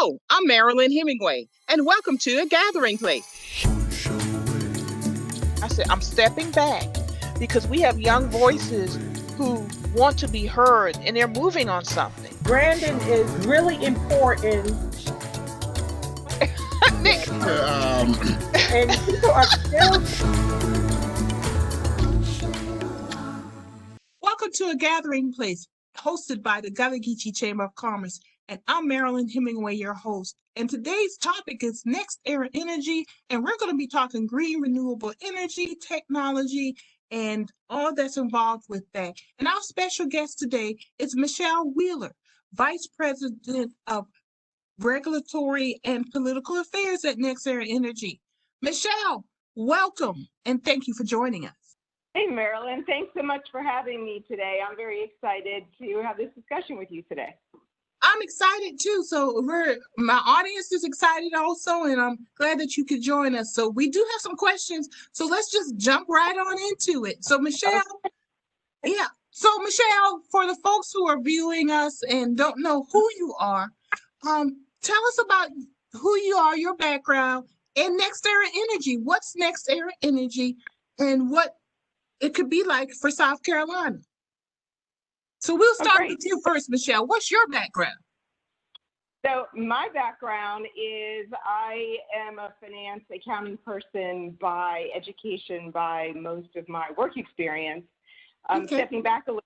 Hello, I'm Marilyn Hemingway, and welcome to A Gathering Place. I said, I'm stepping back because we have young voices who want to be heard and they're moving on something. Branding is really important. Nick. And people are still. Welcome to A Gathering Place, hosted by the Gullah Geechee Chamber of Commerce. And I'm Marilyn Hemingway, your host. And today's topic is NextEra Energy. And we're going to be talking green renewable energy, technology, and all that's involved with that. And our special guest today is Michele Wheeler, Vice President of Regulatory and Political Affairs at NextEra Energy. Michele, welcome, and thank you for joining us. Hey, Marilyn, thanks so much for having me today. I'm very excited to have this discussion with you today. I'm excited too. So my audience is excited also, and I'm glad that you could join us. So we do have some questions. So let's just jump right on into it. So Michele, Michele, for the folks who are viewing us and don't know who you are, tell us about who you are, your background, and NextEra Energy. What's NextEra Energy, and what it could be like for South Carolina? So we'll start with you first, Michele. What's your background? So my background is I am a finance accounting person by education, by most of my work experience. Stepping back a little,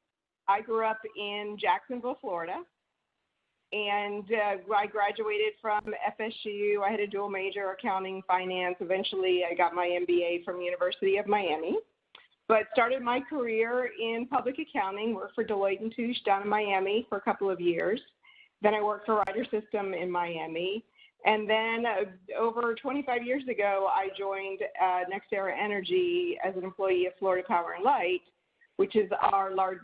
I grew up in Jacksonville, Florida, and I graduated from FSU. I had a dual major, accounting, finance. Eventually, I got my MBA from University of Miami. But started my career in public accounting, worked for Deloitte & Touche down in Miami for a couple of years. Then I worked for Ryder System in Miami. And then over 25 years ago, I joined NextEra Energy as an employee of Florida Power & Light, which is our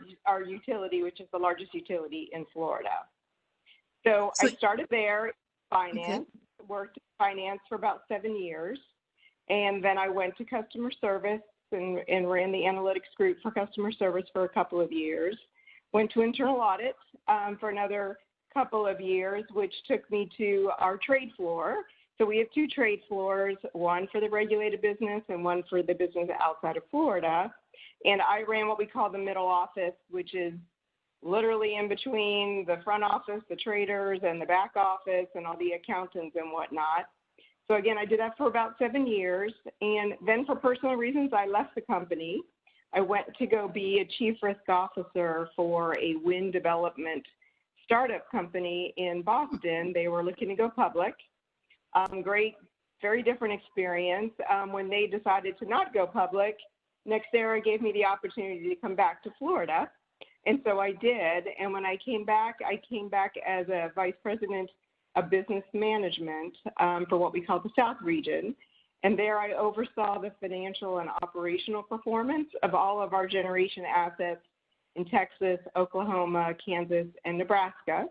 utility, which is the largest utility in Florida. So I started there in finance, worked in finance for about 7 years. And then I went to customer service and ran the analytics group for customer service for a couple of years. Went to internal audit for another couple of years, which took me to our trade floor. So we have two trade floors, one for the regulated business and one for the business outside of Florida. And I ran what we call the middle office, which is literally in between the front office, the traders, and the back office, and all the accountants and whatnot. So again, I did that for about 7 years. And then for personal reasons, I left the company. I went to go be a chief risk officer for a wind development startup company in Boston. They were looking to go public. Great, very different experience. When they decided to not go public, NextEra gave me the opportunity to come back to Florida. And so I did. And when I came back as a vice president of business management for what we call the South region. And there I oversaw the financial and operational performance of all of our generation assets in Texas, Oklahoma, Kansas, and Nebraska.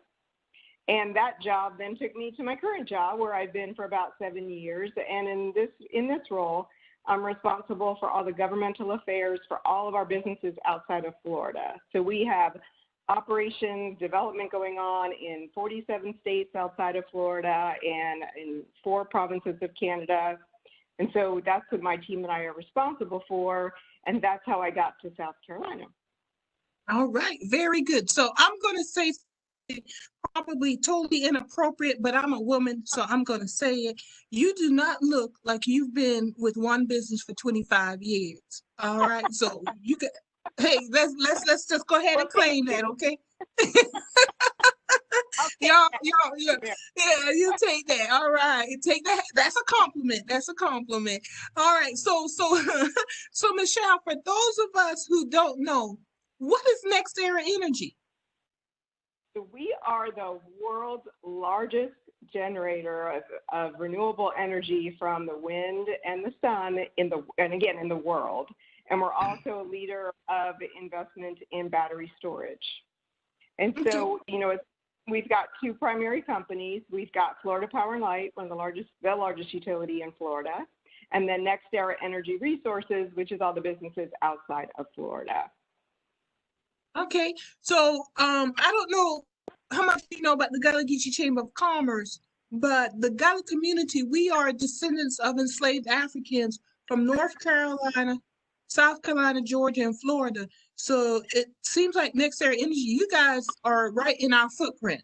And that job then took me to my current job, where I've been for about 7 years. And in this role, I'm responsible for all the governmental affairs for all of our businesses outside of Florida. So we have operations development going on in 47 states outside of Florida and in 4 provinces of Canada. And so that's what my team and I are responsible for. And that's how I got to South Carolina. All right. Very good. So I'm going to say probably totally inappropriate, but I'm a woman, so I'm going to say it. You do not look like you've been with one business for 25 years. All right. So you can, hey, let's just go ahead and claim that, okay? Y'all, yeah, you take that. All right, take that. That's a compliment. That's a compliment. All right. So Michele, for those of us who don't know, what is NextEra Energy? So we are the world's largest generator of renewable energy from the wind and the sun in the world. And we're also a leader of investment in battery storage. And so, we've got 2 primary companies. We've got Florida Power & Light, the largest utility in Florida, and then NextEra Energy Resources, which is all the businesses outside of Florida. Okay, so I don't know how much you know about the Gullah Geechee Chamber of Commerce, but the Gullah community, we are descendants of enslaved Africans from North Carolina, South Carolina, Georgia, and Florida. So it seems like NextEra Energy, you guys are right in our footprint,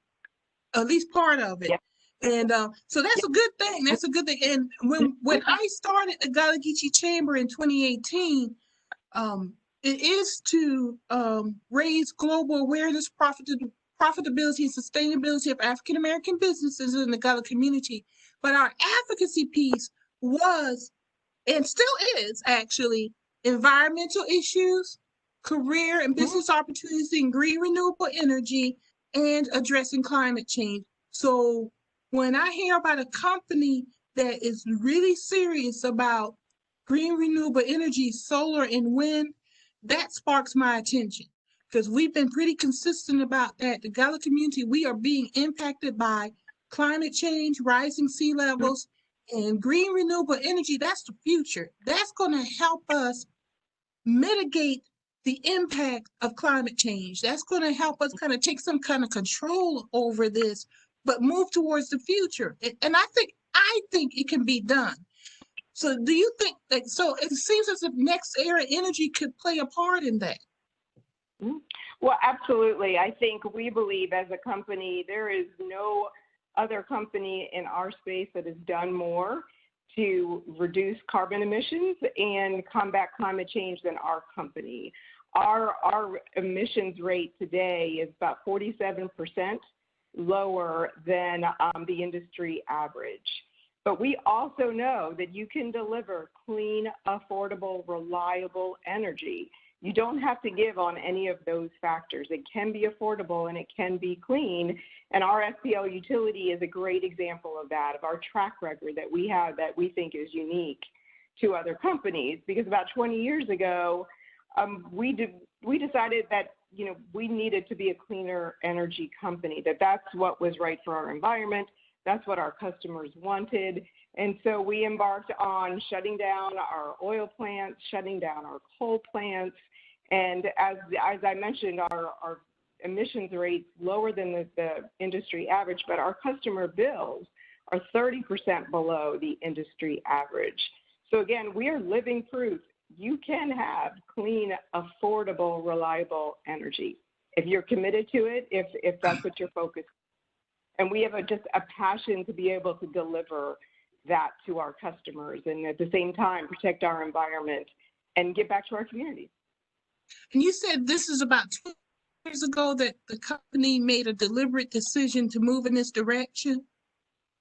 at least part of it. Yeah. And so that's a good thing. That's a good thing. And when I started the Gullah Geechee Chamber in 2018, it is to raise global awareness, profitability, and sustainability of African American businesses in the Gullah community. But our advocacy piece was, and still is actually, environmental issues, career and business opportunities in green renewable energy, and addressing climate change. So when I hear about a company that is really serious about green renewable energy, solar and wind, that sparks my attention because we've been pretty consistent about that. The Gullah community, we are being impacted by climate change, rising sea levels, and green renewable energy. That's the future. That's going to help us mitigate the impact of climate change. That's going to help us kind of take some kind of control over this, but move towards the future. And I think it can be done. So do you think that, so it seems as if NextEra Energy could play a part in that? Well, absolutely. I think we believe as a company, there is no other company in our space that has done more to reduce carbon emissions and combat climate change than our company. Our emissions rate today is about 47% lower than the industry average. But we also know that you can deliver clean, affordable, reliable energy. You don't have to give on any of those factors. It can be affordable and it can be clean. And our SPL utility is a great example of that, of our track record that we have that we think is unique to other companies. Because about 20 years ago, we decided that we needed to be a cleaner energy company, that's what was right for our environment. That's what our customers wanted. And so we embarked on shutting down our oil plants, shutting down our coal plants. And as I mentioned, our emissions rates lower than the industry average, but our customer bills are 30% below the industry average. So again, we are living proof you can have clean, affordable, reliable energy if you're committed to it, if that's what you're focused on. And we have just a passion to be able to deliver that to our customers and at the same time protect our environment and get back to our communities. And you said this is about 2 years ago that the company made a deliberate decision to move in this direction.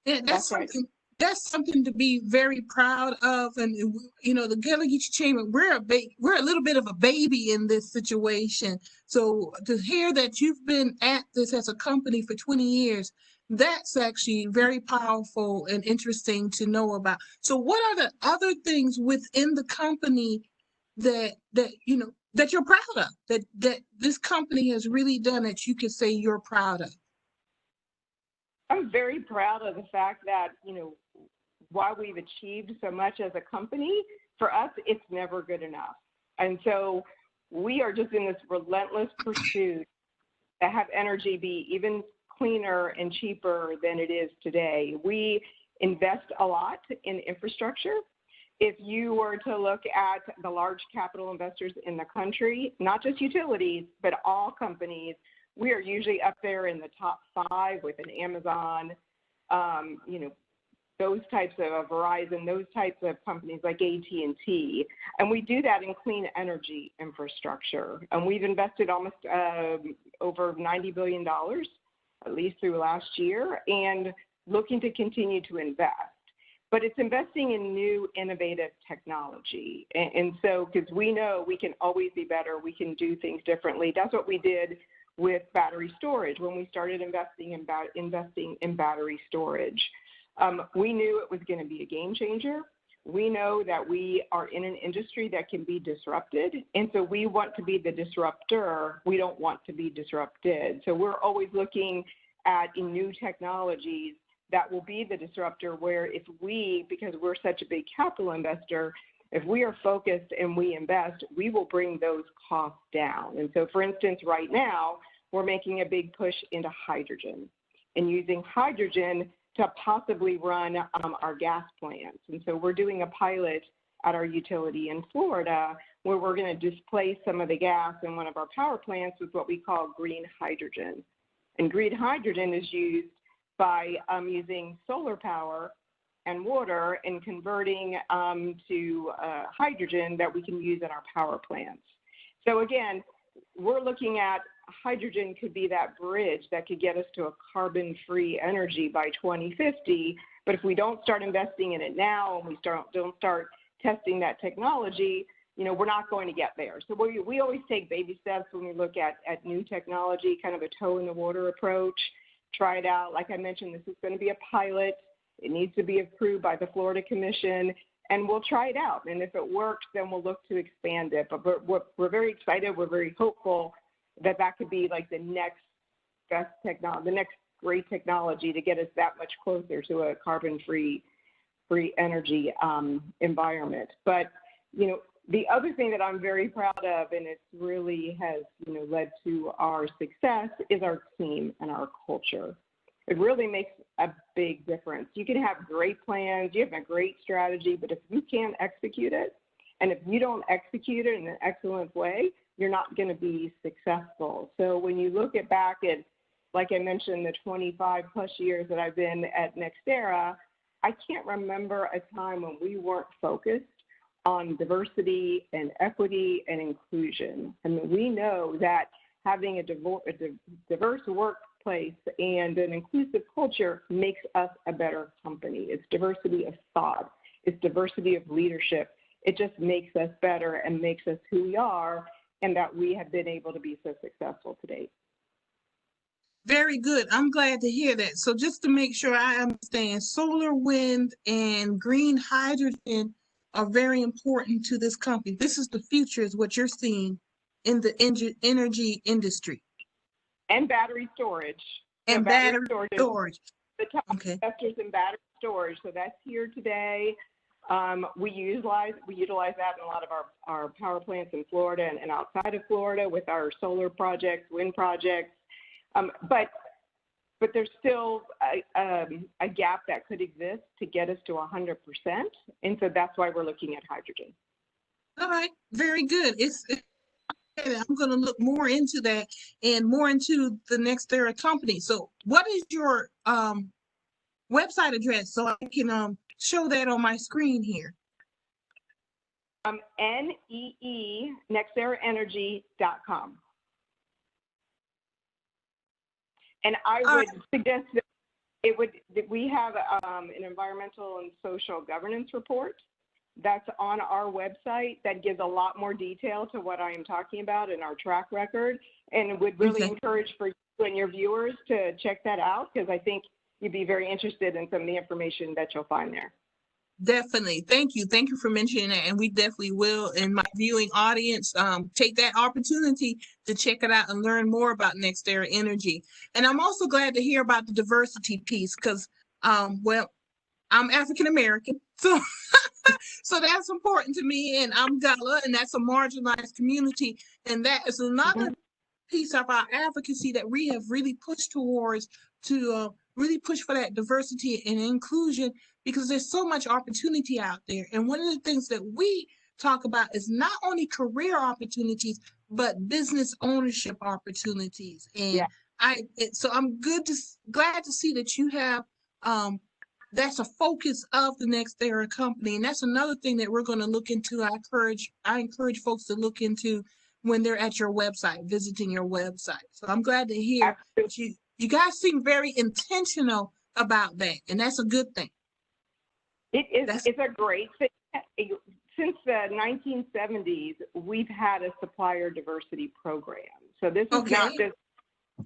And that's something. Right. That's something to be very proud of. And the Gullah Geechee Chamber, we're a little bit of a baby in this situation. So to hear that you've been at this as a company for 20 years, that's actually very powerful and interesting to know about. So what are the other things within the company that you're proud of, that this company has really done that you could say you're proud of? I'm very proud of the fact that, while we've achieved so much as a company, for us, it's never good enough. And so we are just in this relentless pursuit to have energy be even cleaner and cheaper than it is today. We invest a lot in infrastructure. If you were to look at the large capital investors in the country, not just utilities, but all companies, we are usually up there in the top 5 with an Amazon, those types of Verizon, those types of companies like AT&T. And we do that in clean energy infrastructure. And we've invested almost over $90 billion, at least through last year, and looking to continue to invest. But it's investing in new innovative technology. And so, because we know we can always be better, we can do things differently. That's what we did with battery storage when we started investing in battery storage. We knew it was going to be a game changer. We know that we are in an industry that can be disrupted, and so we want to be the disruptor. We don't want to be disrupted. So we're always looking at new technologies that will be the disruptor, where if we, because we're such a big capital investor, if we are focused and we invest, we will bring those costs down. And so, for instance, right now, we're making a big push into hydrogen and using hydrogen to possibly run our gas plants. And so we're doing a pilot at our utility in Florida where we're going to displace some of the gas in one of our power plants with what we call green hydrogen. And green hydrogen is used by using solar power and water and converting to hydrogen that we can use in our power plants. So again, we're looking at hydrogen could be that bridge that could get us to a carbon-free energy by 2050. But if we don't start investing in it now and we don't start testing that technology, we're not going to get there. So we always take baby steps when we look at new technology, kind of a toe in the water approach, try it out. Like I mentioned, this is going to be a pilot. It needs to be approved by the Florida Commission, and we'll try it out. And if it works, then we'll look to expand it. But we're very excited. We're very hopeful that could be like the next best technology, the next great technology to get us that much closer to a carbon-free energy environment. But, the other thing that I'm very proud of, and it really has, led to our success, is our team and our culture. It really makes a big difference. You can have great plans, you have a great strategy, but if you can't execute it, and if you don't execute it in an excellent way, you're not going to be successful. So when you look back at, like I mentioned, the 25 plus years that I've been at NextEra, I can't remember a time when we weren't focused on diversity and equity and inclusion. I mean, we know that having a diverse workplace and an inclusive culture makes us a better company. It's diversity of thought. It's diversity of leadership. It just makes us better and makes us who we are, and that we have been able to be so successful to date. Very good. I'm glad to hear that. So just to make sure I understand, solar, wind, and green hydrogen are very important to this company. This is the future, is what you're seeing in the energy industry. And battery storage. And battery storage. The top investors in battery storage. So that's here today. We utilize that in a lot of our power plants in Florida and outside of Florida with our solar projects, wind projects. But there's still a gap that could exist to get us to 100%. And so that's why we're looking at hydrogen. All right, very good. I'm going to look more into that and more into the NextEra company. So what is your website address so I can show that on my screen here? NextEraEnergy.com. And I would suggest that we have an environmental and social governance report that's on our website that gives a lot more detail to what I am talking about in our track record, and would really encourage for you and your viewers to check that out, because I think you'd be very interested in some of the information that you'll find there. Definitely. Thank you. Thank you for mentioning that. And we definitely will, in my viewing audience, take that opportunity to check it out and learn more about NextEra Energy. And I'm also glad to hear about the diversity piece because, well, I'm African American, so so that's important to me. And I'm Gullah, and that's a marginalized community. And that is another piece of our advocacy that we have really pushed towards to really push for that diversity and inclusion, because there's so much opportunity out there. And one of the things that we talk about is not only career opportunities, but business ownership opportunities. And so I'm glad to see that you have, that's a focus of the NextEra company. And that's another thing that we're going to look into. I encourage folks to look into when they're at your website, visiting your website. So I'm glad to hear that you guys seem very intentional about that. And that's a good thing. It's a great thing. Since the 1970s, we've had a supplier diversity program. So this is not just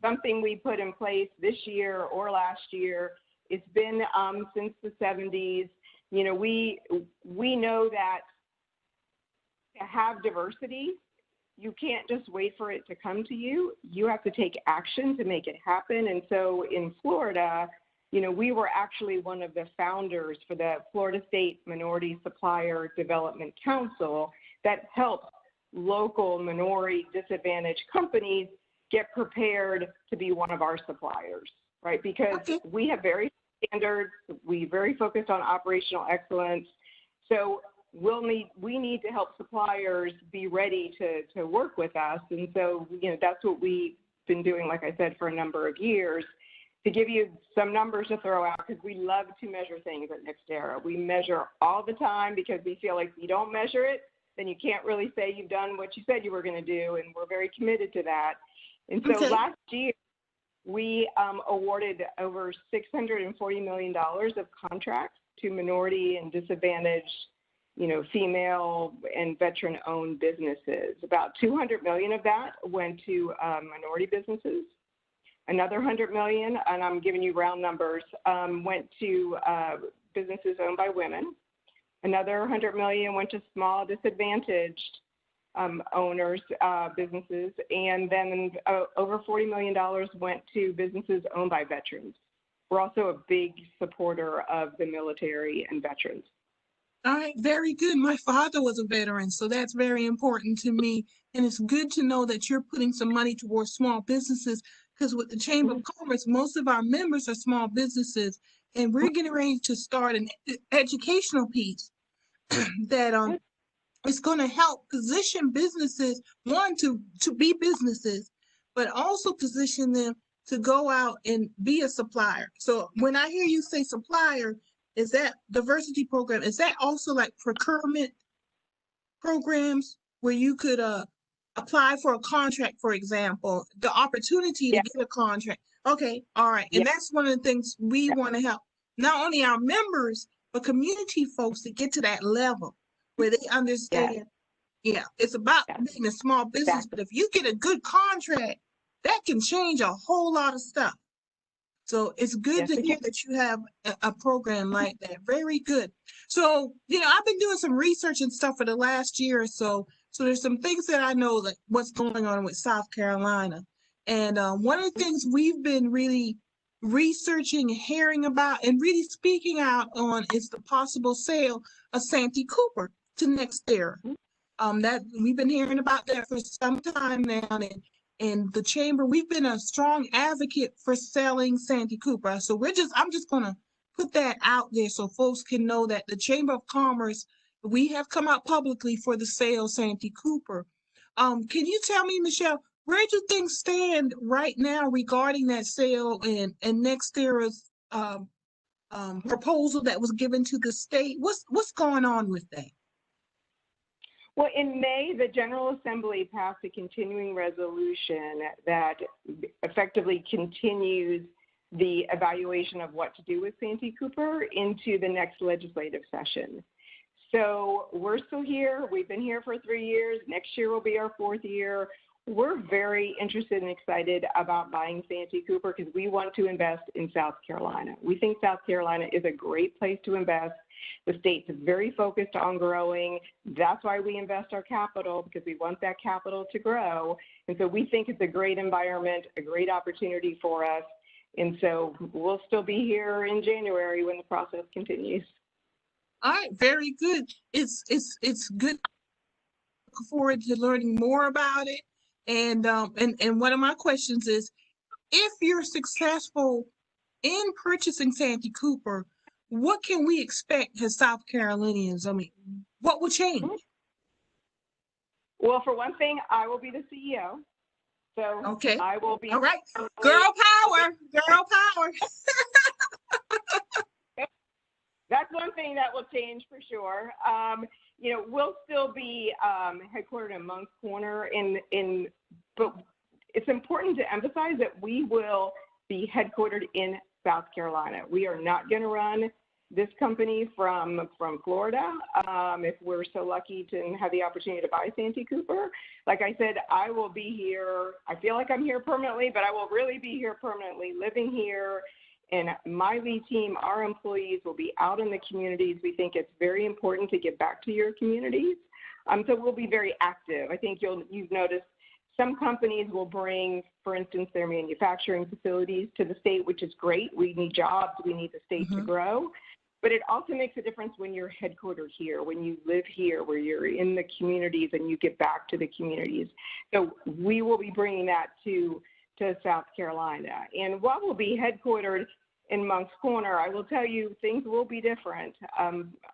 something we put in place this year or last year. It's been since the 70s. You know, we know that to have diversity, you can't just wait for it to come to you. You have to take action to make it happen. And so in Florida, you know, we were actually one of the founders for the Florida State Minority Supplier Development Council that helps local minority disadvantaged companies get prepared to be one of our suppliers, right? Because we have very standards. We very focused on operational excellence. So we need to help suppliers be ready to work with us. And so, that's what we've been doing, like I said, for a number of years. To give you some numbers to throw out, because we love to measure things at NextEra. We measure all the time because we feel like if you don't measure it, then you can't really say you've done what you said you were going to do, and we're very committed to that. And so last year, we awarded over $640 million of contracts to minority and disadvantaged, female and veteran-owned businesses. About $200 million of that went to minority businesses. Another $100 million, and I'm giving you round numbers, went to businesses owned by women. Another $100 million went to small disadvantaged owners, businesses, and then over $40 million went to businesses owned by veterans. We're also a big supporter of the military and veterans. All right, very good. My father was a veteran, so that's very important to me. And it's good to know that you're putting some money towards small businesses, because with the Chamber of Commerce, most of our members are small businesses, and we're getting ready to start an educational piece that is going to help position businesses, one, to be businesses, but also position them to go out and be a supplier. So when I hear you say supplier, is that diversity program? Is that also like procurement programs where you could apply for a contract, for example, the opportunity to get a contract? Okay, all right. And that's one of the things we want to help, not only our members, but community folks to get to that level where they understand, it's about being a small business, but if you get a good contract, that can change a whole lot of stuff. So it's good to hear that you have a program like that. Very good. So, I've been doing some research and stuff for the last year or so. So there's some things that I know, like what's going on with South Carolina. And one of the things we've been really researching, hearing about, and really speaking out on is the possible sale of Santee Cooper to NextEra. That we've been hearing about that for some time now. And the chamber, we've been a strong advocate for selling Santee Cooper. So I'm just going to put that out there so folks can know that the Chamber of Commerce, we have come out publicly for the sale of Santee Cooper. Can you tell me, Michele, where do things stand right now regarding that sale and NextEra's proposal that was given to the state? What's going on with that? Well, in May, the General Assembly passed a continuing resolution that effectively continues the evaluation of what to do with Santee Cooper into the next legislative session. So we're still here. We've been here for 3 years. Next year will be our 4th year. We're very interested and excited about buying Santee Cooper because we want to invest in South Carolina. We think South Carolina is a great place to invest. The state's very focused on growing. That's why we invest our capital, because we want that capital to grow. And so we think it's a great environment, a great opportunity for us. And so we'll still be here in January when the process continues. All right, very good. It's good. Looking forward to learning more about it. And one of my questions is, if you're successful in purchasing Santee Cooper, what can we expect as South Carolinians? I mean, what will change? Well, for one thing, I will be the CEO. So I will be. All right. Girl power. Girl power. That's one thing that will change for sure. We'll still be headquartered in Moncks Corner, but it's important to emphasize that we will be headquartered in South Carolina. We are not going to run this company from Florida. If we're so lucky to have the opportunity to buy Santee Cooper, like I said, I will be here. I feel like I'm here permanently, but I will really be here permanently, living here. And my lead team, our employees, will be out in the communities. We think it's very important to get back to your communities. So we'll be very active. I think you've noticed some companies will bring, for instance, their manufacturing facilities to the state, which is great. We need jobs. We need the state to grow. But it also makes a difference when you're headquartered here, when you live here, where you're in the communities and you get back to the communities. So we will be bringing that to South Carolina. And while we'll be headquartered in Moncks Corner, I will tell you things will be different.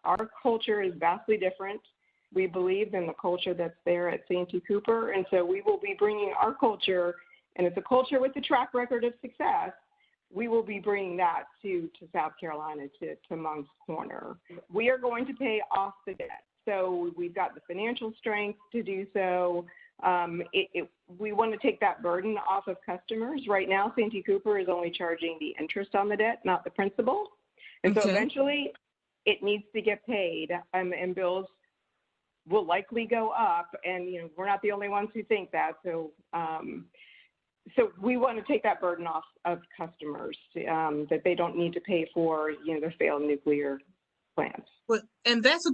Our culture is vastly different, we believe, than the culture that's there at Santee Cooper. And so we will be bringing our culture, and it's a culture with a track record of success. We will be bringing that to South Carolina, to Moncks Corner. We are going to pay off the debt. So we've got the financial strength to do so. We want to take that burden off of customers. Right now, Santee Cooper is only charging the interest on the debt, not the principal. And so eventually it needs to get paid, and bills will likely go up. And, you know, we're not the only ones who think that. So, so we want to take that burden off of customers, that they don't need to pay for, you know, the failed nuclear plants. Well, and that's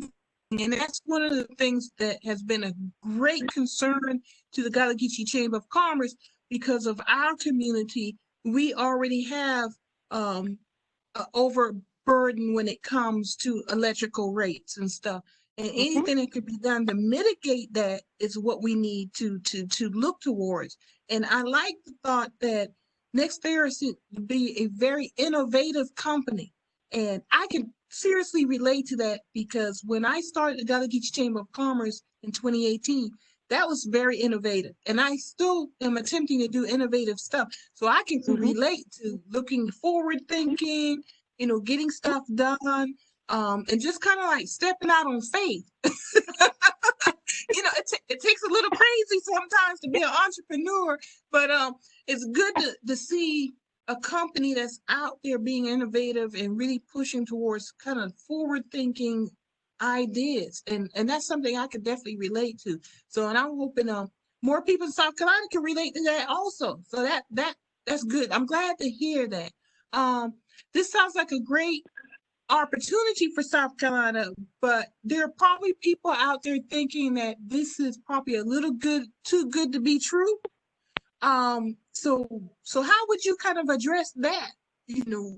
one of the things that has been a great concern to the Gullah Geechee Chamber of Commerce, because of our community. We already have an overburden when it comes to electrical rates and stuff. And anything that could be done to mitigate that is what we need to look towards. And I like the thought that NextEra should be a very innovative company. And I can seriously relate to that, because when I started the Gullah Geechee Chamber of Commerce in 2018, that was very innovative. And I still am attempting to do innovative stuff. So I can relate to looking forward thinking, you know, getting stuff done, and just kind of like stepping out on faith. You know, it takes a little crazy sometimes to be an entrepreneur, but it's good to see a company that's out there being innovative and really pushing towards kind of forward-thinking ideas, and that's something I could definitely relate to. So, and I'm hoping more people in South Carolina can relate to that also. So that's good. I'm glad to hear that. This sounds like a great opportunity for South Carolina, but there are probably people out there thinking that this is probably a little too good to be true. So how would you kind of address that? You know,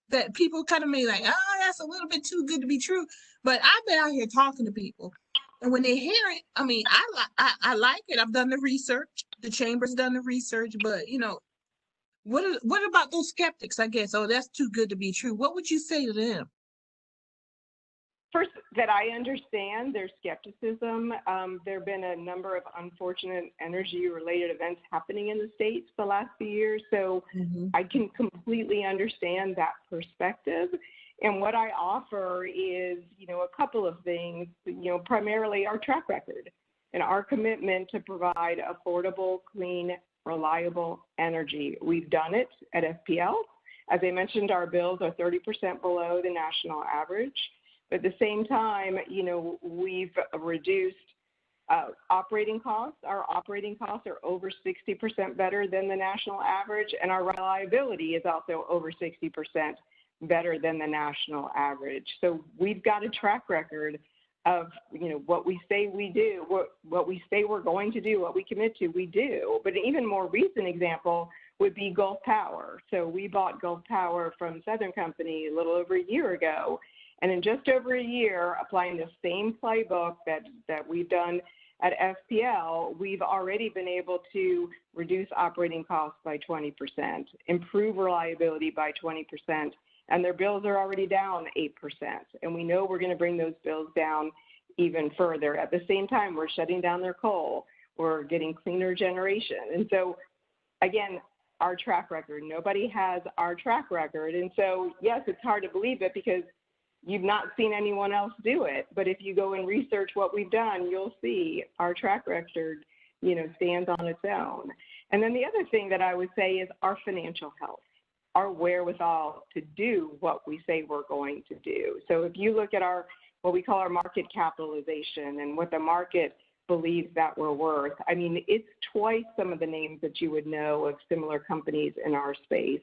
that people kind of may like, oh, that's a little bit too good to be true. But I've been out here talking to people, and when they hear it, I mean, I like it. I've done the research. The chamber's done the research, but you know, what about those skeptics? I guess, oh, that's too good to be true. What would you say to them? First, that I understand their skepticism. There have been a number of unfortunate energy-related events happening in the states the last few years, so I can completely understand that perspective. And what I offer is, you know, a couple of things, you know, primarily our track record and our commitment to provide affordable, clean, reliable energy. We've done it at FPL. As I mentioned, our bills are 30% below the national average. But at the same time, you know, we've reduced operating costs. Our operating costs are over 60% better than the national average, and our reliability is also over 60% better than the national average. So we've got a track record of, you know, what we say we do, what we say we're going to do, what we commit to, we do. But an even more recent example would be Gulf Power. So we bought Gulf Power from Southern Company a little over a year ago. And in just over a year, applying the same playbook that we've done at FPL, we've already been able to reduce operating costs by 20%, improve reliability by 20%, and their bills are already down 8%. And we know we're going to bring those bills down even further. At the same time, we're shutting down their coal. We're getting cleaner generation. And so, again, our track record, nobody has our track record. And so, yes, it's hard to believe it because you've not seen anyone else do it. But if you go and research what we've done, you'll see our track record, you know, stands on its own. And then the other thing that I would say is our financial health, our wherewithal to do what we say we're going to do. So if you look at our, what we call our market capitalization and what the market believes that we're worth, I mean, it's twice some of the names that you would know of similar companies in our space.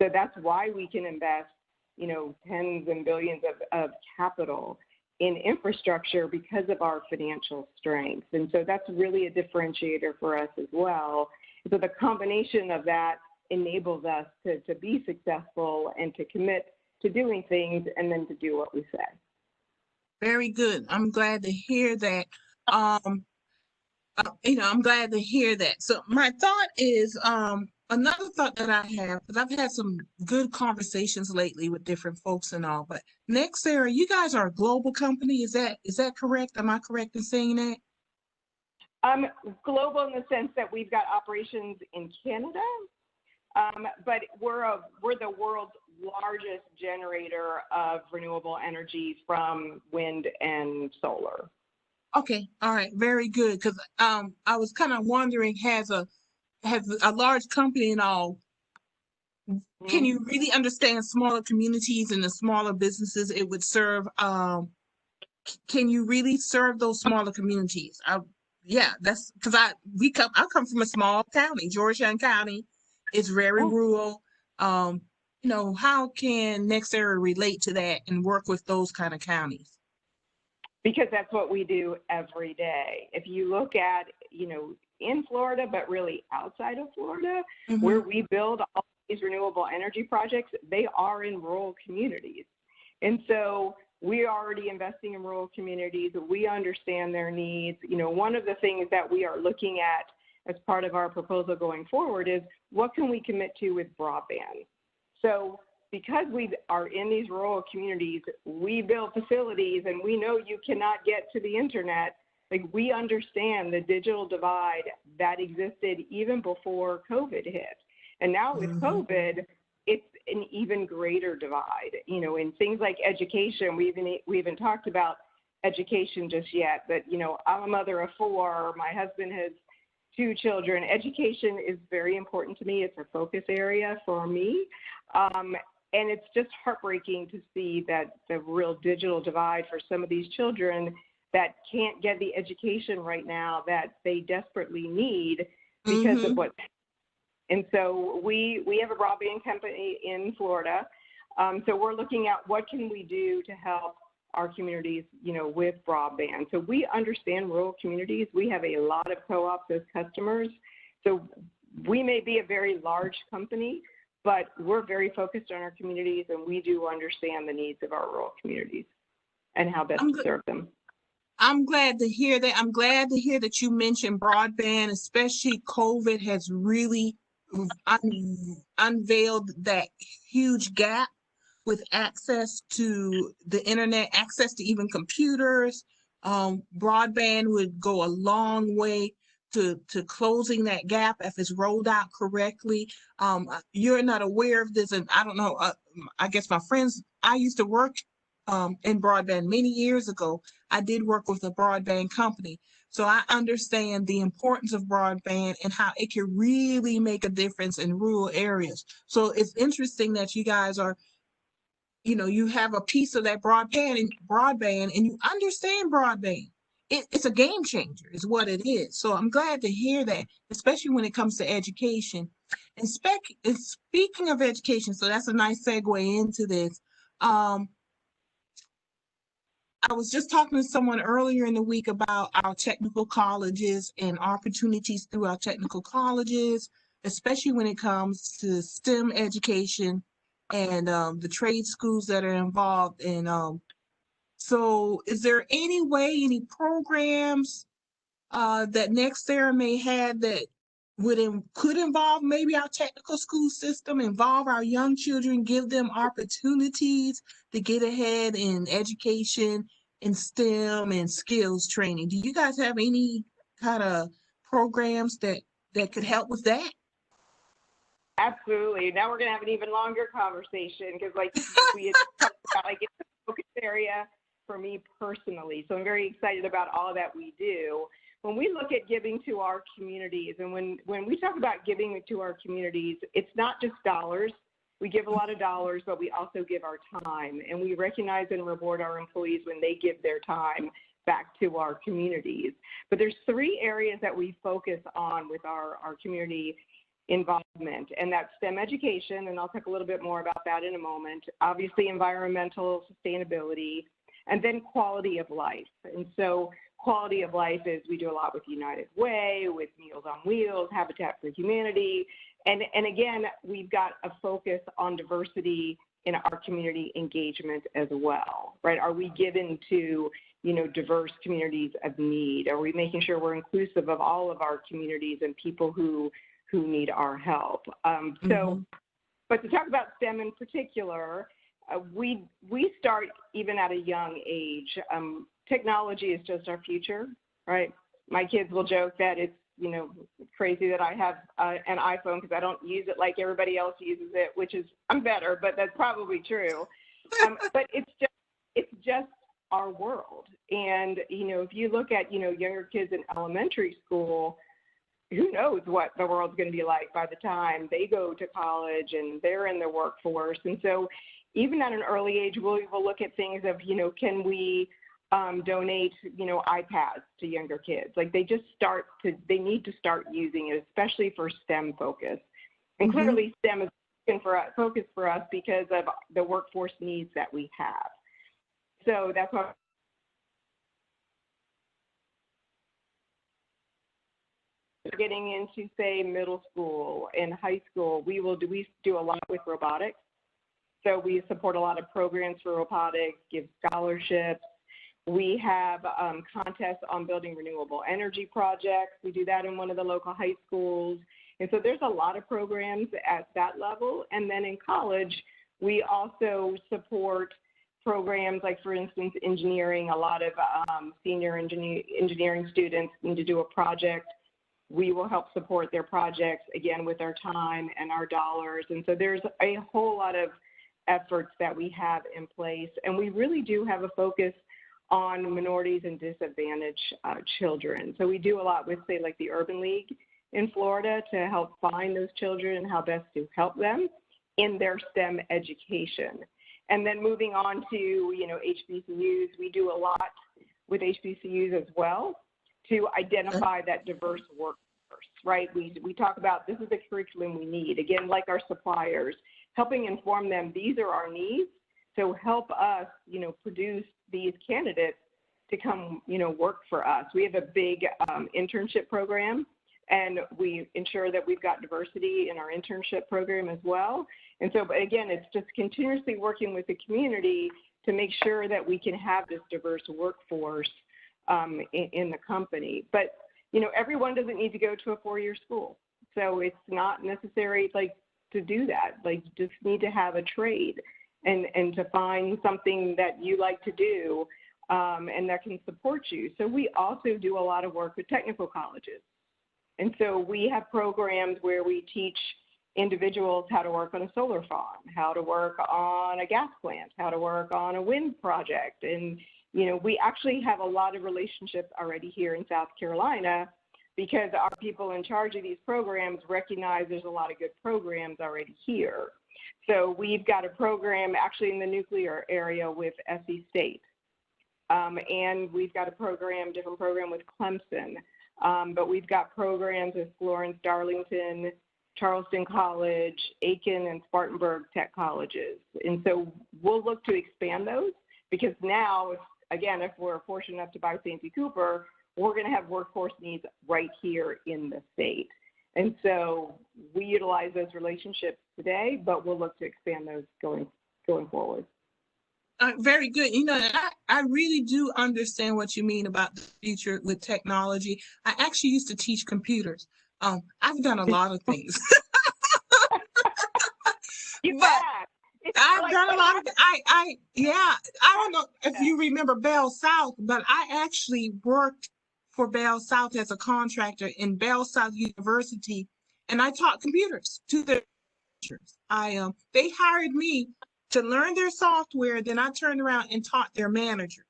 So that's why we can invest, you know, tens and billions of capital in infrastructure because of our financial strength. And so that's really a differentiator for us as well. So the combination of that enables us to be successful and to commit to doing things and then to do what we say. Very good. I'm glad to hear that. You know, I'm glad to hear that. So my thought is, another thought that I have, because I've had some good conversations lately with different folks and all, but NextEra, you guys are a global company. Is that correct? Am I correct in saying that? Global in the sense that we've got operations in Canada, but we're the world's largest generator of renewable energy from wind and solar. Okay, all right, very good. Because I was kind of wondering, has a large company and all, can you really understand smaller communities and the smaller businesses it would serve? Can you really serve those smaller communities? Yeah, that's because I come from a small county, Georgetown County. It's very rural. How can NextEra relate to that and work with those kind of counties? Because that's what we do every day. If you look at, in Florida, but really outside of Florida, where we build all these renewable energy projects, they are in rural communities. And so we are already investing in rural communities. We understand their needs. One of the things that we are looking at as part of our proposal going forward is what can we commit to with broadband? So because we are in these rural communities, we build facilities and we know you cannot get to the internet. Like, we understand the digital divide that existed even before COVID hit. And now with COVID, it's an even greater divide. In things like education, we haven't talked about education just yet, but I'm a mother of 4. My husband has 2 children. Education is very important to me. It's a focus area for me. And it's just heartbreaking to see that the real digital divide for some of these children that can't get the education right now that they desperately need because of what. And so we have a broadband company in Florida. So we're looking at what can we do to help our communities, with broadband. So we understand rural communities. We have a lot of co-ops as customers. So we may be a very large company, but we're very focused on our communities, and we do understand the needs of our rural communities and how best to serve them. I'm glad to hear that. I'm glad to hear that you mentioned broadband, especially COVID has really unveiled that huge gap with access to the internet, access to even computers. Broadband would go a long way to closing that gap if it's rolled out correctly. You're not aware of this, and I don't know, I guess my friends, I used to work in broadband many years ago. I did work with a broadband company. So I understand the importance of broadband and how it can really make a difference in rural areas. So it's interesting that you guys are, you have a piece of that broadband and you understand broadband. It's a game changer is what it is. So I'm glad to hear that, especially when it comes to education. And speaking of education, so that's a nice segue into this. I was just talking to someone earlier in the week about our technical colleges and opportunities through our technical colleges, especially when it comes to STEM education and the trade schools that are involved. And so is there any programs that NextEra may have that could involve maybe our technical school system, involve our young children, give them opportunities to get ahead in education and STEM and skills training? Do you guys have any kind of programs that could help with that? Absolutely. Now we're going to have an even longer conversation because, like we had talked about, like, it's a focus area for me personally. So I'm very excited about all that we do. When we look at giving to our communities, and when we talk about giving to our communities, it's not just dollars. We give a lot of dollars, but we also give our time. And we recognize and reward our employees when they give their time back to our communities. But there's 3 areas that we focus on with our community involvement, and that's STEM education, and I'll talk a little bit more about that in a moment. Obviously, environmental sustainability, and then quality of life. And so quality of life is we do a lot with United Way, with Meals on Wheels, Habitat for Humanity. And again, we've got a focus on diversity in our community engagement as well, right? Are we given to, diverse communities of need? Are we making sure we're inclusive of all of our communities and people who who need our help. But to talk about STEM in particular, we start even at a young age. Technology is just our future, right? My kids will joke that it's, you know, crazy that I have an iPhone because I don't use it like everybody else uses it, which is, I'm better, but that's probably true. But it's just our world. And, you know, if you look at, you know, younger kids in elementary school, who knows what the world's going to be like by the time they go to college and they're in the workforce. And so even at an early age, we'll look at things of, you know, can we donate, you know, iPads to younger kids? Like they need to start using it, especially for STEM focus. And clearly STEM is focus for us because of the workforce needs that we have. So that's why getting into, say, middle school and high school, we do a lot with robotics. So we support a lot of programs for robotics, give scholarships. We have contests on building renewable energy projects. We do that in one of the local high schools. And so there's a lot of programs at that level. And then in college, we also support programs like, for instance, engineering. A lot of senior engineering students need to do a project. We will help support their projects, again, with our time and our dollars. And so there's a whole lot of efforts that we have in place. And we really do have a focus on minorities and disadvantaged children. So we do a lot with, say, like the Urban League in Florida to help find those children and how best to help them in their STEM education. And then moving on to, you know, HBCUs, we do a lot with HBCUs as well to identify that diverse workforce, right? We talk about this is the curriculum we need. Again, like our suppliers, helping inform them these are our needs. So help us, you know, produce these candidates to come, you know, work for us. We have a big internship program, and we ensure that we've got diversity in our internship program as well. And so, but again, it's just continuously working with the community to make sure that we can have this diverse workforce in the company. But, you know, everyone doesn't need to go to a four-year school. So it's not necessary, like, to do that. Like, you just need to have a trade and to find something that you like to do and that can support you. So we also do a lot of work with technical colleges. And so we have programs where we teach individuals how to work on a solar farm, how to work on a gas plant, how to work on a wind project. And, you know, we actually have a lot of relationships already here in South Carolina because our people in charge of these programs recognize there's a lot of good programs already here. So we've got a program actually in the nuclear area with SC State. And we've got a program, different program with Clemson. But we've got programs with Florence Darlington, Charleston College, Aiken, and Spartanburg Tech Colleges. And so we'll look to expand those because now, again, if we're fortunate enough to buy Santee Cooper, we're going to have workforce needs right here in the state. And so we utilize those relationships today, but we'll look to expand those going forward. Very good. You know, I really do understand what you mean about the future with technology. I actually used to teach computers. I've done a lot of things. I've done a lot of, I don't know if you remember Bell South, but I actually worked for Bell South as a contractor in Bell South University, and I taught computers to their teachers. They hired me to learn their software, then I turned around and taught their managers.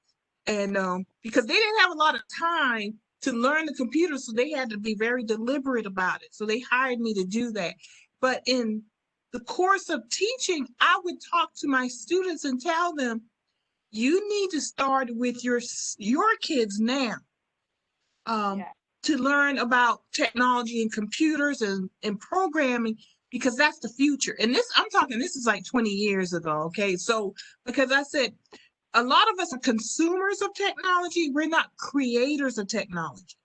And because they didn't have a lot of time to learn the computer, so they had to be very deliberate about it. So they hired me to do that. But in the course of teaching, I would talk to my students and tell them, you need to start with your kids now to learn about technology and computers and programming, because that's the future. And this is like 20 years ago, okay? So, because I said, a lot of us are consumers of technology, we're not creators of technology.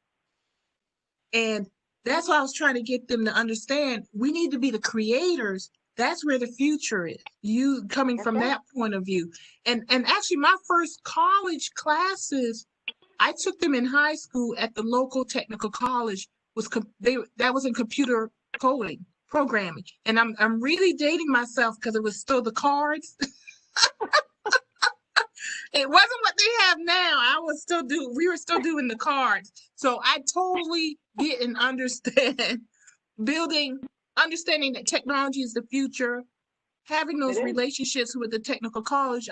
And that's why I was trying to get them to understand, we need to be the creators. That's where the future is, you coming from that point of view. And actually my first college classes, I took them in high school at the local technical college, that was in computer coding, programming. And I'm really dating myself because it was still the cards. It wasn't what they have now. We were still doing the cards. So I totally get and understand understanding that technology is the future, having those relationships with the technical college.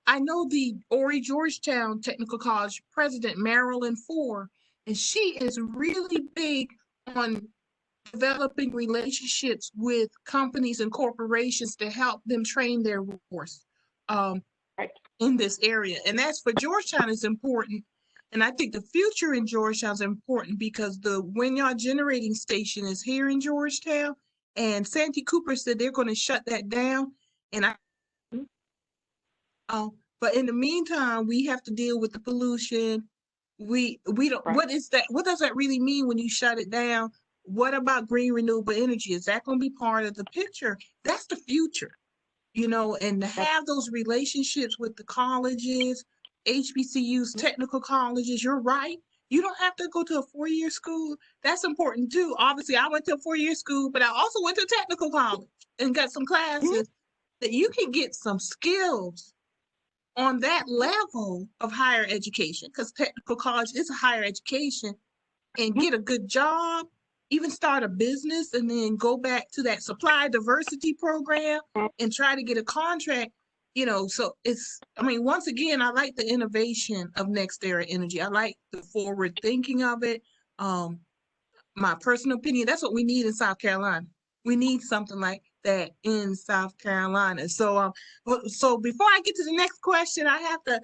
I know the Horry Georgetown Technical College president, Marilyn Four, and she is really big on developing relationships with companies and corporations to help them train their workforce in this area. And that's for Georgetown is important. And I think the future in Georgetown is important because the Wynyard generating station is here in Georgetown. And Santee Cooper said they're going to shut that down. And but in the meantime, we have to deal with the pollution. We don't. Right. What is that? What does that really mean when you shut it down? What about green renewable energy? Is that going to be part of the picture? That's the future, and to have those relationships with the colleges, HBCUs, technical colleges. You're right. You don't have to go to a 4-year school. That's important too. Obviously, I went to a 4-year school, but I also went to a technical college and got some classes that you can get some skills on that level of higher education, because technical college is a higher education, and get a good job, even start a business, and then go back to that supply diversity program and try to get a contract. So once again, I like the innovation of NextEra Energy. I like the forward thinking of it. My personal opinion, that's what we need in South Carolina. We need something like that in South Carolina. So before I get to the next question, I have to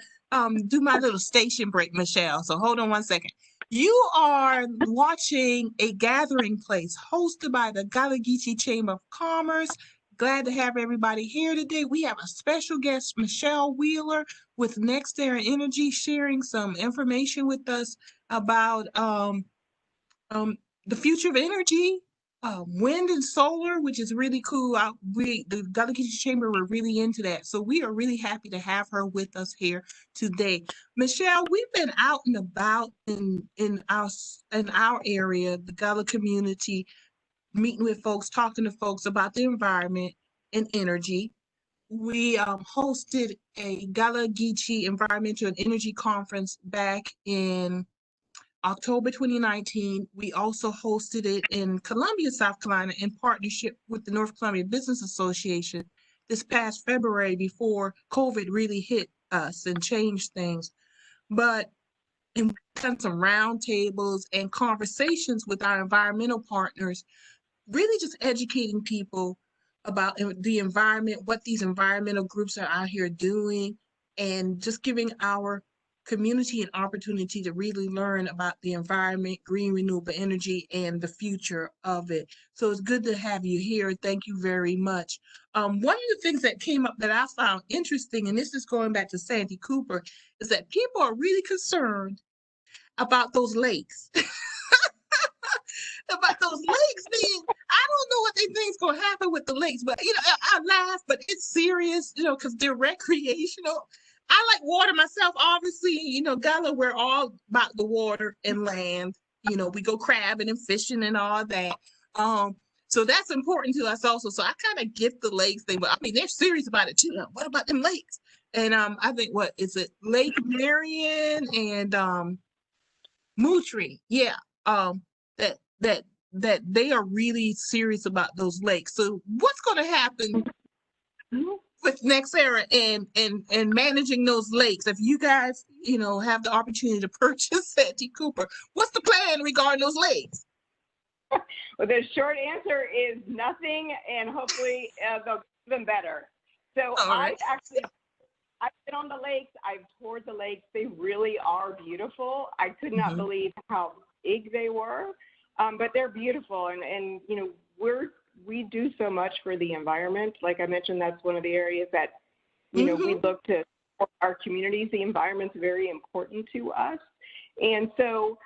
do my little station break, Michele. So hold on one second. You are watching A Gathering Place hosted by the Gullah Geechee Chamber of Commerce. Glad to have everybody here today. We have a special guest, Michele Wheeler with NextEra Energy, sharing some information with us about the future of energy, wind and solar, which is really cool. The Gullah Geechee Chamber, we're really into that. So we are really happy to have her with us here today. Michele, we've been out and about in our area, the Gullah community, meeting with folks, talking to folks about the environment and energy. We hosted a Gullah Geechee Environmental and Energy Conference back in October 2019. We also hosted it in Columbia, South Carolina, in partnership with the North Columbia Business Association this past February, before COVID really hit us and changed things. And we've done some roundtables and conversations with our environmental partners, really just educating people about the environment, what these environmental groups are out here doing, and just giving our community an opportunity to really learn about the environment, green renewable energy, and the future of it. So it's good to have you here. Thank you very much. One of the things that came up that I found interesting, and this is going back to Santee Cooper, is that people are really concerned about those lakes. About those lakes being, I don't know what they think is going to happen with the lakes, but I laugh, but it's serious, because they're recreational. I like water myself, obviously. Gullah, we're all about the water and land. We go crabbing and fishing and all that. So that's important to us also. So I kind of get the lakes thing, but they're serious about it too. What about them lakes? And I think, what is it, Lake Marion and Mootry? Yeah. That they are really serious about those lakes. So what's going to happen with NextEra and managing those lakes? If you guys, have the opportunity to purchase Santee Cooper, what's the plan regarding those lakes? Well, the short answer is nothing, and hopefully they'll do them better. So right. I've been on the lakes. I've toured the lakes. They really are beautiful. I could not believe how big they were. But they're beautiful, and we do so much for the environment. Like I mentioned, that's one of the areas that we look to support our communities. The environment's very important to us, and so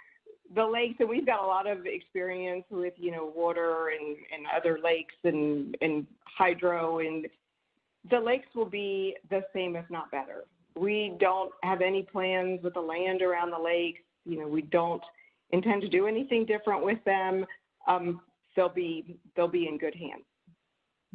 the lakes. And we've got a lot of experience with water and other lakes and hydro, and the lakes will be the same, if not better. We don't have any plans with the land around the lakes. We don't intend to do anything different with them. they'll be in good hands.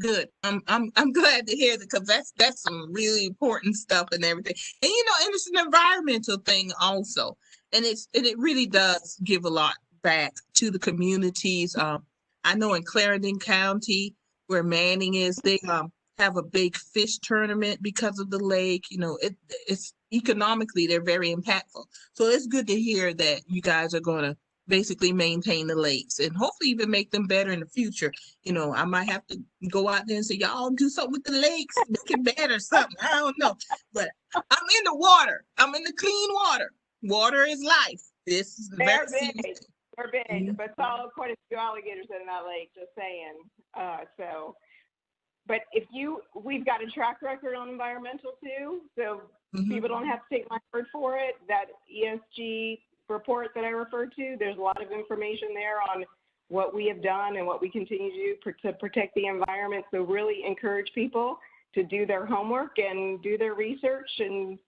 Good. I'm glad to hear that, because that's some really important stuff and everything. And and it's an environmental thing also, and it really does give a lot back to the communities. I know in Clarendon County, where Manning is, they have a big fish tournament because of the lake. It's economically they're very impactful. So it's good to hear that you guys are going to basically maintain the lakes and hopefully even make them better in the future. I might have to go out there and say, y'all do something with the lakes, make it better, something. I don't know. But I'm in the water. I'm in the clean water. Water is life. This is the They're vaccine. big. They're big, but saw quite a few alligators in that lake, just saying. But we've got a track record on environmental too, so people don't have to take my word for it. That ESG report that I referred to, there's a lot of information there on what we have done and what we continue to do to protect the environment. So really encourage people to do their homework and do their research and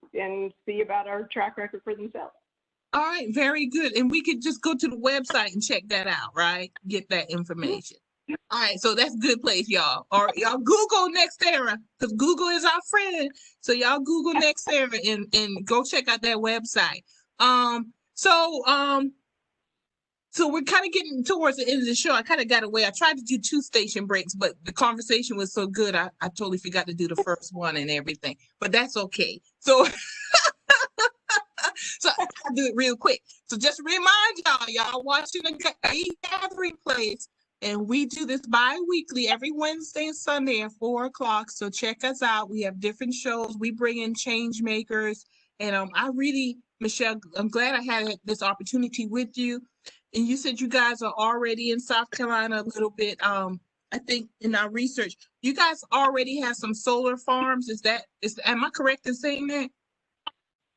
see about our track record for themselves. All right, very good. And we could just go to the website and check that out, right? Get that information. All right, so that's a good place, y'all. Or y'all Google NextEra, because Google is our friend. So y'all Google NextEra and go check out their website. So we're kind of getting towards the end of the show. I kind of got away. I tried to do 2 station breaks, but the conversation was so good, I totally forgot to do the first one and everything. But that's okay. So I'll do it real quick. So just remind y'all watching a gathering place. And we do this bi-weekly every Wednesday and Sunday at 4:00. So check us out. We have different shows. We bring in change makers. And Michele, I'm glad I had this opportunity with you. And you said you guys are already in South Carolina a little bit. I think in our research, you guys already have some solar farms. Am I correct in saying that?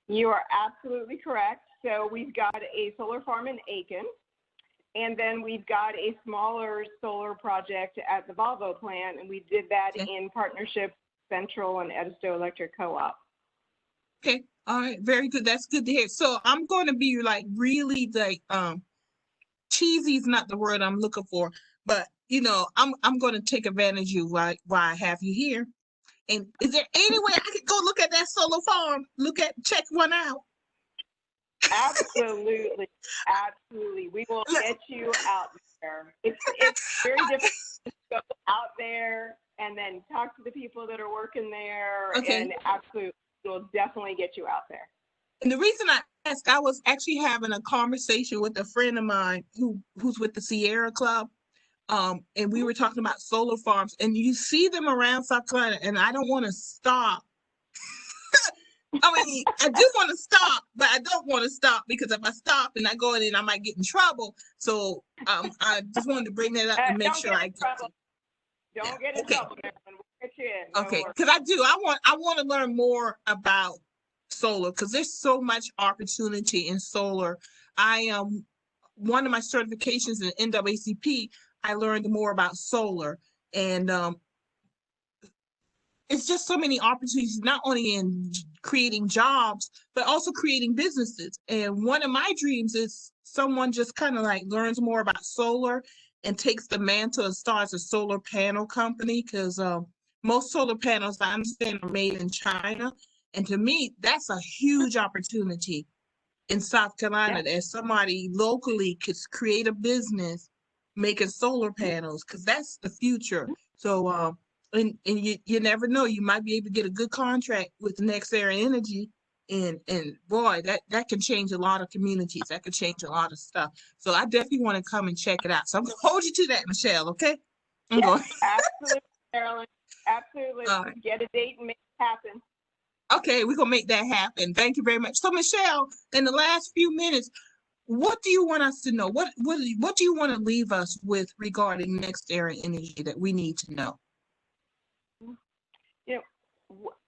You are absolutely correct. So we've got a solar farm in Aiken, and then we've got a smaller solar project at the Volvo plant, and we did that in partnership with Central and Edisto Electric Co-op. Okay. All right. Very good. That's good to hear. So I'm going to be really cheesy is not the word I'm looking for, but I'm going to take advantage of why I have you here. And is there any way I could go look at that solar farm? Check one out? Absolutely. We will get you out there. It's very difficult to go out there and then talk to the people that are working there. Okay. And absolutely, we'll definitely get you out there. And the reason I asked, I was actually having a conversation with a friend of mine who's with the Sierra Club. And we were talking about solar farms, and you see them around South Carolina, and I don't want to stop. I mean, I do want to stop, but I don't want to stop, because if I stop and I go in, I might get in trouble. So I just wanted to bring that up and make sure I get trouble. Don't get in trouble, Marilyn. We'll get you in. Okay, because I want to learn more about solar, because there's so much opportunity in solar. One of my certifications in NAACP, I learned more about solar, and it's just so many opportunities, not only in creating jobs, but also creating businesses. And one of my dreams is someone just kind of learns more about solar and takes the mantle and starts a solar panel company, because most solar panels, I understand, are made in China. And to me, that's a huge opportunity in South Carolina, that somebody locally could create a business making solar panels, because that's the future. So and you never know, you might be able to get a good contract with NextEra Energy, and boy, that can change a lot of communities. That could change a lot of stuff. So I definitely want to come and check it out. So I'm going to hold you to that, Michele, okay? Absolutely, Marilyn. Absolutely. Get a date and make it happen. Okay, we're going to make that happen. Thank you very much. So Michele, in the last few minutes, what do you want us to know? What do you want to leave us with regarding NextEra Energy that we need to know?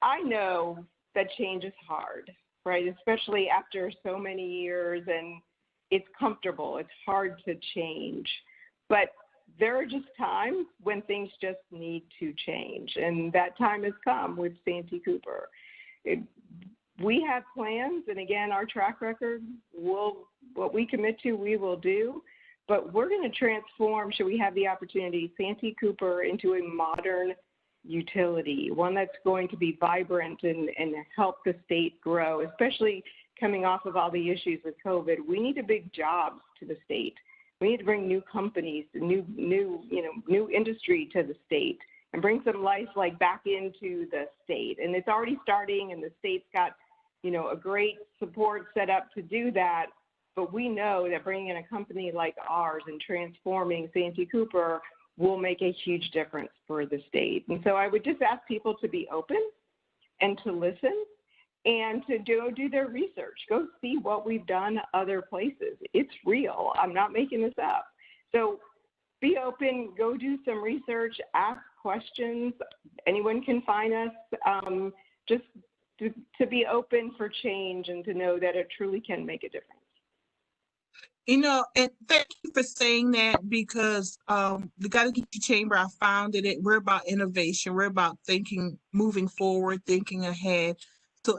I know that change is hard, right? Especially after so many years, and it's comfortable. It's hard to change. But there are just times when things just need to change, and that time has come with Santee Cooper. We have plans, and again, our track record, what we commit to, we will do. but we're going to transform, should we have the opportunity, Santee Cooper into a modern utility, one that's going to be vibrant and help the state grow, especially coming off of all the issues with COVID. We need to bring jobs to the state. We need to bring new companies, new industry to the state, and bring some life like back into the state. And it's already starting, and the state's got, a great support set up to do that. But we know that bringing in a company like ours and transforming Santee Cooper will make a huge difference for the state. And so I would just ask people to be open and to listen and to do their research. Go see what we've done other places. It's real. I'm not making this up. So be open, go do some research, ask questions. Anyone can find us. Just to be open for change and to know that it truly can make a difference. And thank you for saying that, because the Gullah Geechee Chamber, I founded it. We're about innovation. We're about thinking, moving forward, thinking ahead. So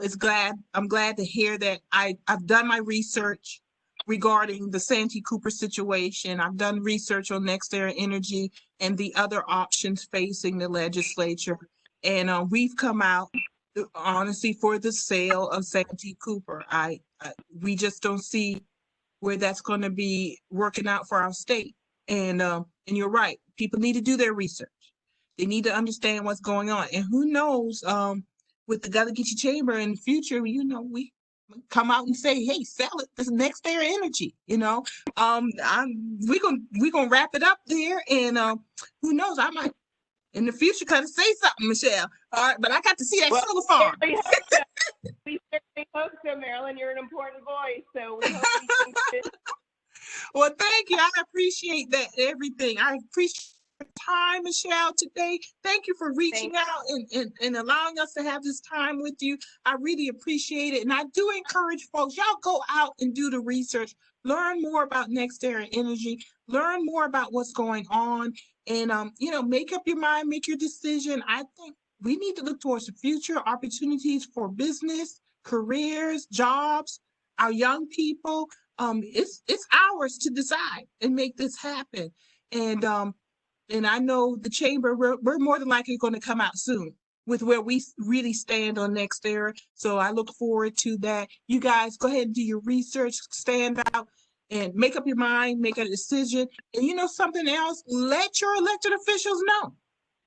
I'm glad to hear that I've done my research regarding the Santee Cooper situation. I've done research on NextEra Energy and the other options facing the legislature. And we've come out, honestly, for the sale of Santee Cooper. We just don't see where that's going to be working out for our state. And you're right. People need to do their research. They need to understand what's going on. And who knows, with the Gullah Geechee Chamber in the future, we come out and say, hey, sell it. This is NextEra Energy. We're gonna wrap it up there. And who knows, I might in the future kind of say something, Michele. All right, but I got to see that solar farm. We certainly hope so, Marilyn. You're an important voice, so we hope we can. Well, thank you. I appreciate that, everything. I appreciate your time, Michele, today. Thank you for reaching out and allowing us to have this time with you. I really appreciate it. And I do encourage folks, y'all go out and do the research. Learn more about NextEra Energy. Learn more about what's going on. And, make up your mind, make your decision. I think we need to look towards the future, opportunities for business, careers, jobs, our young people. It's ours to decide and make this happen. And I know the chamber, we're more than likely going to come out soon with where we really stand on NextEra. So I look forward to that. You guys go ahead and do your research, stand out, and make up your mind, make a decision. And something else, let your elected officials know.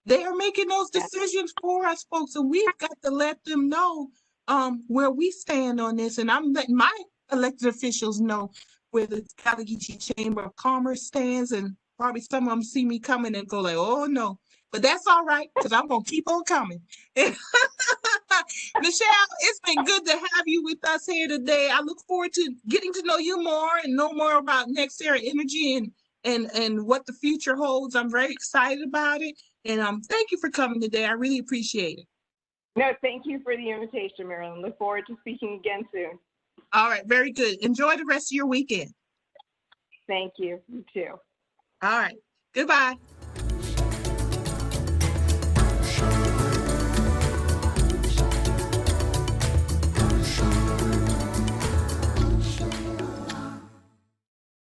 They are making those decisions for us, folks, and we've got to let them know where we stand on this. And I'm letting my elected officials know where the Gullah Geechee Chamber of Commerce stands, and probably some of them see me coming and go like, oh no. But that's all right, because I'm going to keep on coming. Michele, it's been good to have you with us here today. I look forward to getting to know you more and know more about NextEra Energy and what the future holds. I'm very excited about it. And thank you for coming today. I really appreciate it. No, thank you for the invitation, Marilyn. Look forward to speaking again soon. All right, very good. Enjoy the rest of your weekend. Thank you. You too. All right. Goodbye.